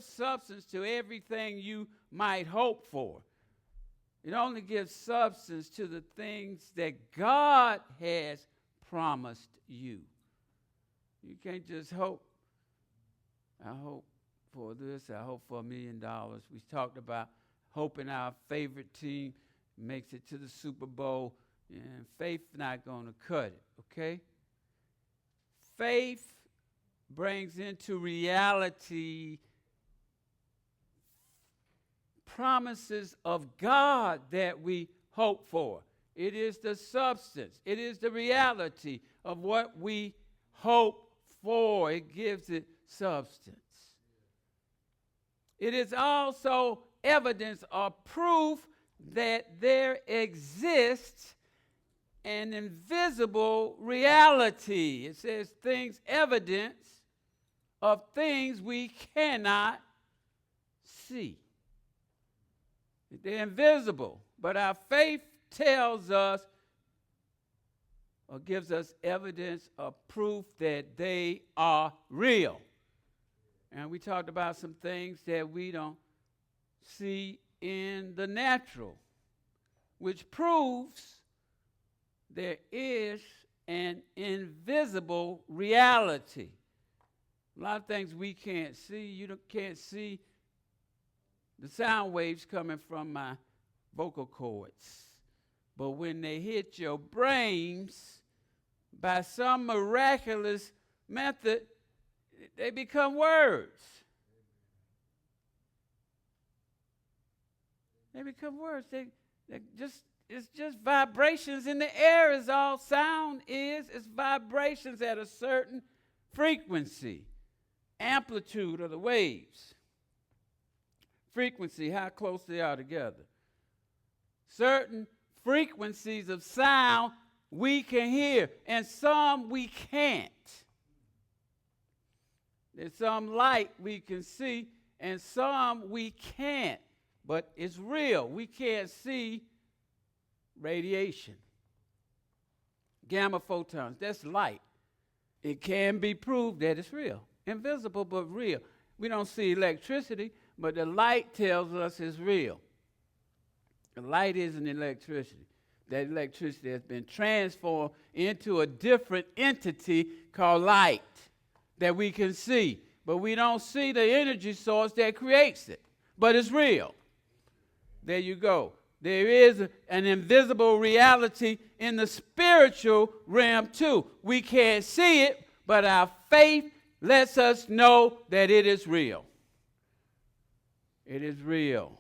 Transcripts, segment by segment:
gives substance to everything you might hope for. It only gives substance to the things that God has promised you. You can't just hope. I hope for this. I hope for $1 million. We talked about hoping our favorite team makes it to the Super Bowl, and faith not going to cut it, okay? Faith brings into reality promises of God that we hope for. It is the substance. It is the reality of what we hope for. It gives it substance. It is also evidence or proof that there exists an invisible reality. It says things, evidence of things we cannot see. They're invisible, but our faith tells us or gives us evidence or proof that they are real. And we talked about some things that we don't see in the natural, which proves there is an invisible reality. A lot of things we can't see. You can't see the sound waves coming from my vocal cords. But when they hit your brains, by some miraculous method, they become words. They become words. It's just vibrations in the air is all sound is. It's vibrations at a certain frequency, amplitude of the waves. Frequency, how close they are together. Certain frequencies of sound we can hear, and some we can't. There's some light we can see, and some we can't. But it's real. We can't see radiation. Gamma photons, that's light. It can be proved that it's real. Invisible, but real. We don't see electricity, but the light tells us it's real. The light isn't electricity. That electricity has been transformed into a different entity called light that we can see. But we don't see the energy source that creates it. But it's real. There you go. There is an invisible reality in the spiritual realm too. We can't see it, but our faith lets us know that it is real. It is real.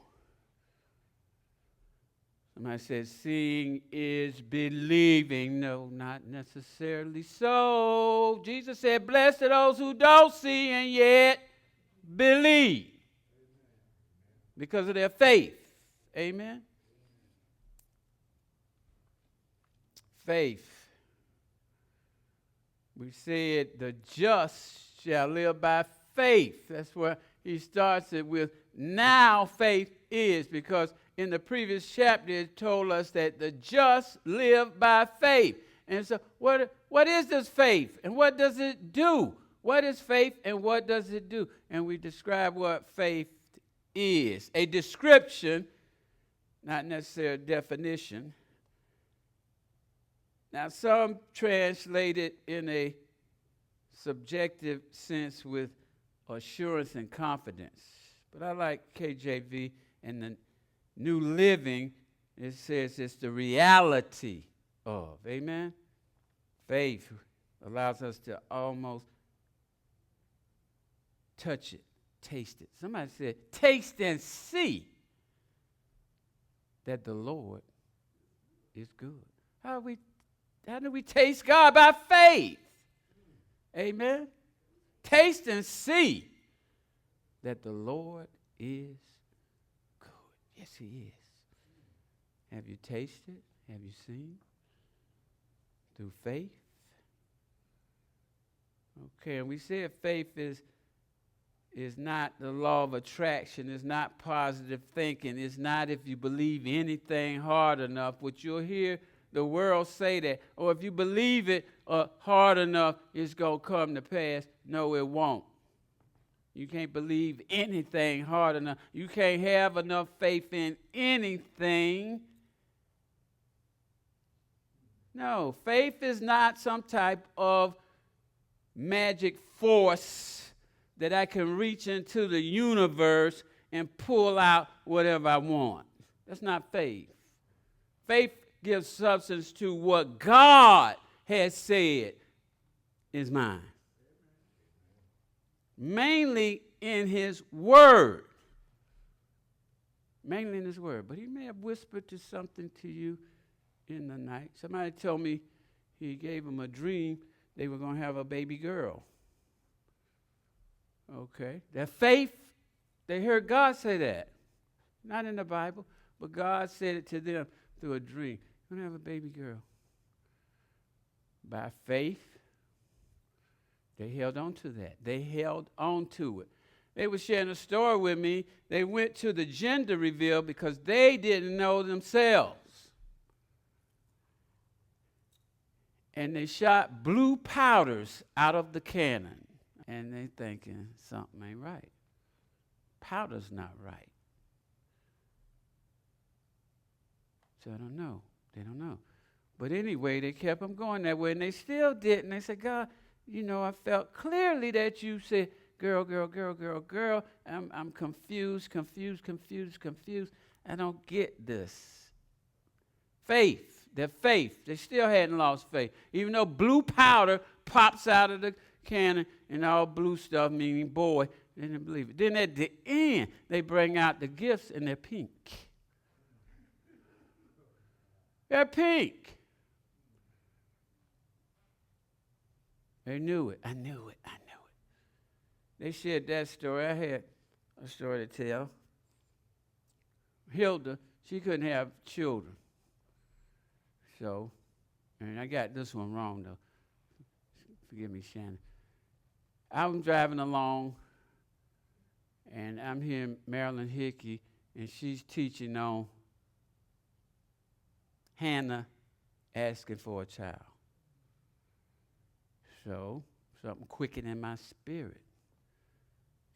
Somebody says, seeing is believing. No, not necessarily so. Jesus said, blessed are those who don't see and yet believe because of their faith. Amen? Faith. We said the just shall live by faith. That's where he starts it with now faith is, because in the previous chapter it told us that the just live by faith. And so what is this faith and what does it do? What is faith and what does it do? And we describe what faith is. A description, not necessarily a definition. Now, some translate it in a subjective sense with assurance and confidence. But I like KJV and the New Living. It says it's the reality of. Amen? Faith allows us to almost touch it, taste it. Somebody said, taste and see that the Lord is good. How do we taste God? By faith. Amen? Taste and see that the Lord is good. Yes, he is. Have you tasted? Have you seen? Through faith? Okay, and we said faith is not the law of attraction. It's not positive thinking. It's not if you believe anything hard enough, which you'll hear the world say that. Or if you believe it hard enough, it's going to come to pass. No, it won't. You can't believe anything hard enough. You can't have enough faith in anything. No, faith is not some type of magic force that I can reach into the universe and pull out whatever I want. That's not faith. Faith gives substance to what God has said is mine. Mainly in his word. Mainly in his word. But he may have whispered to something to you in the night. Somebody told me he gave them a dream they were going to have a baby girl. Okay. That faith, they heard God say that. Not in the Bible, but God said it to them through a dream. You're going to have a baby girl. By faith, they held on to that. They held on to it. They were sharing a story with me. They went to the gender reveal because they didn't know themselves. And they shot blue powders out of the cannon. And they thinking something ain't right. Powder's not right. So I don't know. They don't know. But anyway, they kept them going that way, and they still didn't. They said, God, you know, I felt clearly that you said, girl, girl, girl, girl, girl. I'm confused. I don't get this. Faith. Their faith. They still hadn't lost faith. Even though blue powder pops out of the cannon and all blue stuff, meaning boy, they didn't believe it. Then at the end, they bring out the gifts and they're pink. They're pink. They knew it. I knew it. They shared that story. I had a story to tell. Hilda, she couldn't have children. So, and I got this one wrong, though. Forgive me, Shannon. I'm driving along, and I'm hearing Marilyn Hickey, and she's teaching on Hannah asking for a child. So, something quickened in my spirit.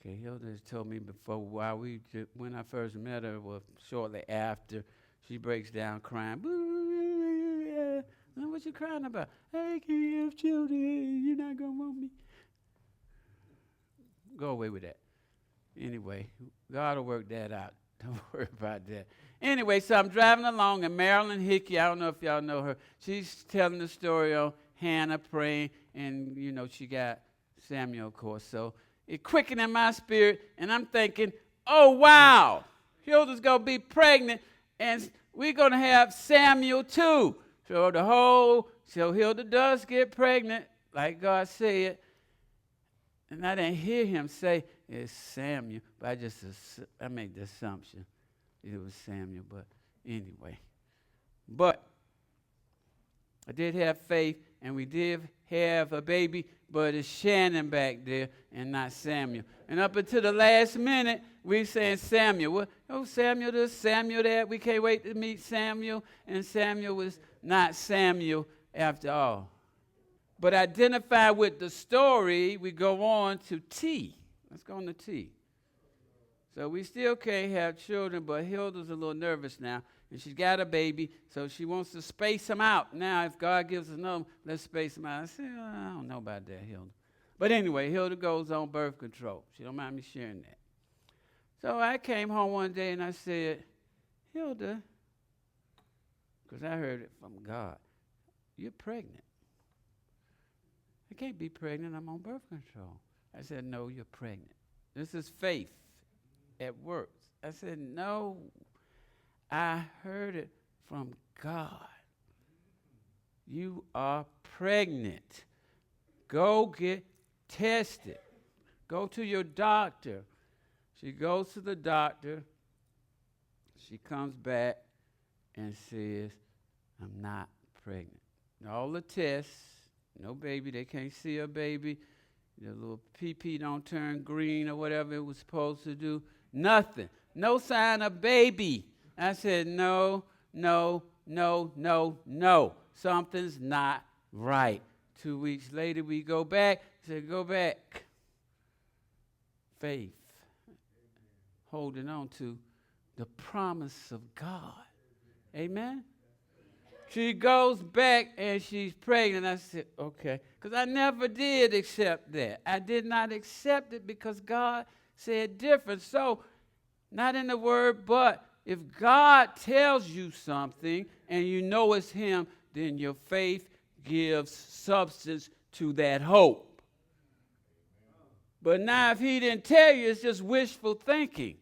Okay, Hilda has told me before, when I first met her, well, shortly after, she breaks down crying. What you crying about? I can't have children. You're not going to want me. Go away with that. Anyway, God will work that out. Don't worry about that. Anyway, so I'm driving along, and Marilyn Hickey, I don't know if y'all know her, she's telling the story of Hannah praying, and, you know, she got Samuel, of course. So it quickened in my spirit, and I'm thinking, oh, wow, Hilda's going to be pregnant, and we're going to have Samuel too. So Hilda does get pregnant, like God said. And I didn't hear him say it's Samuel, but I made the assumption it was Samuel. But anyway. But I did have faith, and we did have a baby, but it's Shannon back there and not Samuel. And up until the last minute, we saying Samuel. Well, oh, Samuel this, Samuel that. We can't wait to meet Samuel. And Samuel was not Samuel after all. But identify with the story, we go on to T. Let's go on to T. So we still can't have children, but Hilda's a little nervous now. And she's got a baby, so she wants to space them out. Now, if God gives us another, let's space them out. I said, I don't know about that, Hilda. But anyway, Hilda goes on birth control. She don't mind me sharing that. So I came home one day and I said, Hilda, because I heard it from God, you're pregnant. I can't be pregnant. I'm on birth control. I said, no, you're pregnant. This is faith at work. I said, no, I heard it from God. You are pregnant. Go get tested. Go to your doctor. She goes to the doctor. She comes back and says, I'm not pregnant. All the tests, no baby. They can't see a baby. The little pee-pee don't turn green or whatever it was supposed to do. Nothing. No sign of baby. I said, no. Something's not right. 2 weeks later, we go back. I said, go back. Faith, holding on to the promise of God. Amen? She goes back and she's pregnant. I said, okay. Because I never did accept that. I did not accept it because God said different. So, not in the word, but if God tells you something and you know it's him, then your faith gives substance to that hope. But now if he didn't tell you, it's just wishful thinking.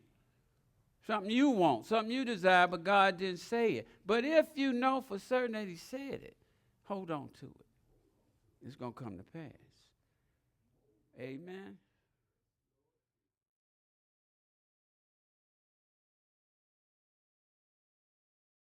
Something you want, something you desire, but God didn't say it. But if you know for certain that he said it, hold on to it. It's going to come to pass. Amen.